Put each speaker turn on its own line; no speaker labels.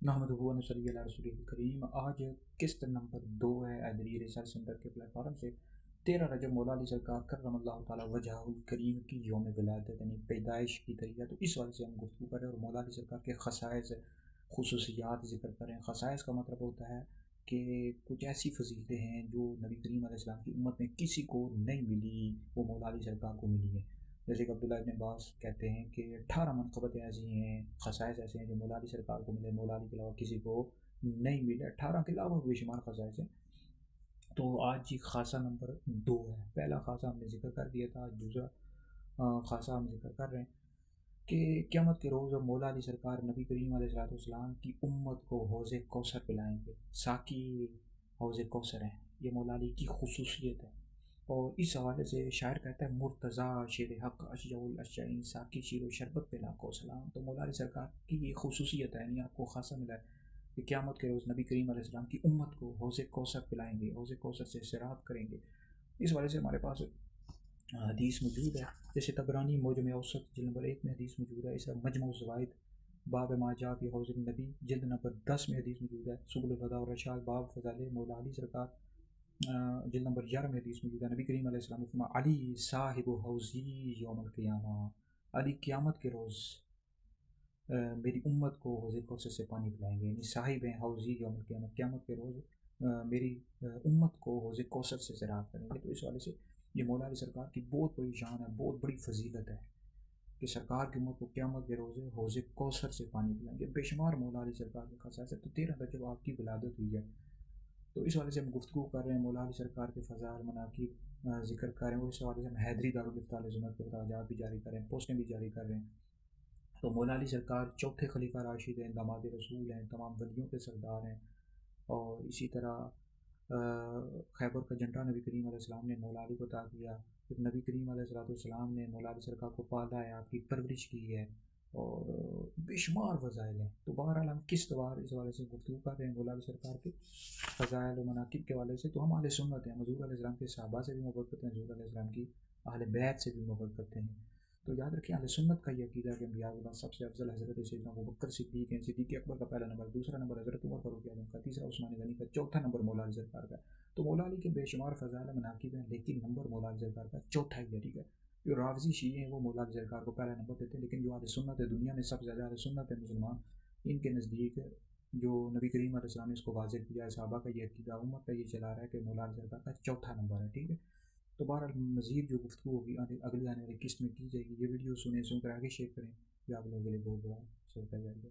नहमदुहु व नसल्ली अला रसूलिहिल करीम। आज किस्त नंबर 2 है अदरी रिसर्च सेंटर के प्लेटफार्म से। 13 रजब मौला अली सरकार करमल्लाहु ताला वजहुल करीम की यौम विलादत यानी पैदाइश की तारीख है, तो इस वजह से हम गुफ्तगू कर रहे हैं और मौला अली सरकार के खसाइस खुसूसियात ज़िक्र कर रहे हैं। खसाइस का मतलब होता है कि कुछ ऐसी फजीलतें हैं जो नबी करीम अलैहि सलाम की उम्मत में किसी को नहीं मिली, वो मौला अली सरकार को मिली है। जैसे कि अब्दुल्लाह इब्न अब्बास कहते हैं कि 18 मनक़बतें ऐसी हैं, खसाइस ऐसे हैं जो मौला अली सरकार को मिले, मौला अली के अलावा किसी को नहीं मिले। 18 के अलावा बेशुमार खसाइस हैं। तो आज जी खासा नंबर 2 है। पहला खासा हमने जिक्र कर दिया था, आज दूसरा खासा हम जिक्र कर रहे हैं कि क़यामत के रोज़ मौला अली सरकार नबी करीम अलैहिस्सलाम की उम्मत को हौज़ कौसर पिलाएंगे। साकी हौज़ कौसर है, ये मौला अली की खुसूसियत है। और इस हवाले से शायर कहता है, मुर्तज़ा शेर हक़ अशजउल अशजाइन साकी शीरो शरबत पे लाखो सलाम। तो मौला अली सरकार की ये खुसूसियत है, यानी आपको खासा मिला है कि क़यामत के रोज़ नबी करीम अलैहिस्सलाम की उम्मत को हौज़ कौसर पिलाएंगे, हौज़ कौसर से शराब करेंगे। इस वजह से हमारे पास हदीस मौजूद है। जैसे तबरानी मौजम औसत जिल्द नंबर 1 में हदीस मौजूद है। इस मजमू ज़वाइद बाब मा जा फ़ी हौज़ नबी जिल्द नंबर 10 में हदीस मौजूद है। सुबुल हुदा और रशाद बाब फ़ज़ाइल मौला अली सरकार जिल्द नंबर 11 में हदीस मौजूद है। नबी करीम अलैहिस्सलाम ने फरमाया, अली साहिबु हौज़ी यौमुल क़ियामा, अली क़यामत के रोज़ मेरी उम्मत को हौज़ कौसर से पानी पिलाएंगे, यानी साहिब हैं हौज़ी यौमुल क़ियामा, क़यामत के रोज़ मेरी उम्मत को हौज़ कौसर से ज़राअत करेंगे। तो इस वाले से ये मौला अली सरकार की बहुत बड़ी शान है, बहुत बड़ी फजीलत है कि सरकार की उम्मत को क़यामत के रोज़ हौज़ कौसर से पानी पिलाएंगे। बेशुमार मौला अली सरकार के खसाइस है। तो 13 रजब आपकी विलादत हुई है, तो इस वाले से हम गुफ्तगू कर रहे हैं, मौला अली सरकार के फ़ज़ाइल मनाक़िब ज़िक्र कर रहे हैं। और इस हवाले से हम हैदरी दारुल इफ्ता अल सुन्नत के तराजात भी जारी कर रहे हैं, पोस्टें भी जारी कर रहे हैं। तो मौला अली सरकार चौथे खलीफा राशिद हैं, दामाद रसूल हैं, तमाम वलियों के सरदार हैं। और इसी तरह खैबर का झंडा नबी करीम अलैहिस्सलाम ने मौला अली को अता किया। फिर नबी करीम अलैहिस्सलाम ने मौला अली सरकार को पाला है, आपकी परवरिश की है, और बेशुमार फ़ज़ाइल हैं। तो बहरहाल हम किस तवार इस हवाले से गुफ्तगू कर रहे हैं मौला अली सरकार के फ़ज़ाइल व मनाक़िब के हवाले से। तो हम अहले सुन्नत हैं, हुज़ूर अलैहिस्सलाम के सहाबा से भी मोहब्बत करते हैं, हुज़ूर अलैहिस्सलाम की अहले बैत से भी मोहब्बत करते हैं। तो याद रखें, अहले सुन्नत का ये अक़ीदा है कि अंबिया के बाद सबसे अफजल हज़रत सैयदना अबू बकर सिद्दीक़ हैं। सिद्दीक़ अकबर का पहला नंबर, दूसरा नंबर हज़रत उमर फ़ारूक़ आज़म का, तीसरा उस्मान गनी का, चौथा नंबर मौला अली सरकार का। तो मौला अली के बेशुमार फ़ज़ाइल मनाक़िब हैं, लेकिन नंबर मौला अली सरकार का चौथा ही है, ठीक है। जो राफ़ज़ी शिये हैं वो मौला अली सरकार को पहला नंबर देते हैं, लेकिन जो अहले सुन्नत है, दुनिया में सबसे ज़्यादा अहले सुन्नत है मुसलमान, इनके नज़दीक जो नबी करीम अलैहिस्सलाम ने इसको वाज़ेह किया है, सहाबा का ये अक़ीदा, उम्मत का ये चला रहा है कि मौला अली सरकार का चौथा नंबर है, ठीक है। तो बहरहाल मज़ीद जो गुफ्तगू होगी अगली आने वाली किस्त में की जाएगी। ये वीडियो सुने, सुनकर आगे शेयर करें, ये आप लोगों के लिए बहुत बड़ा सबका जाएगा।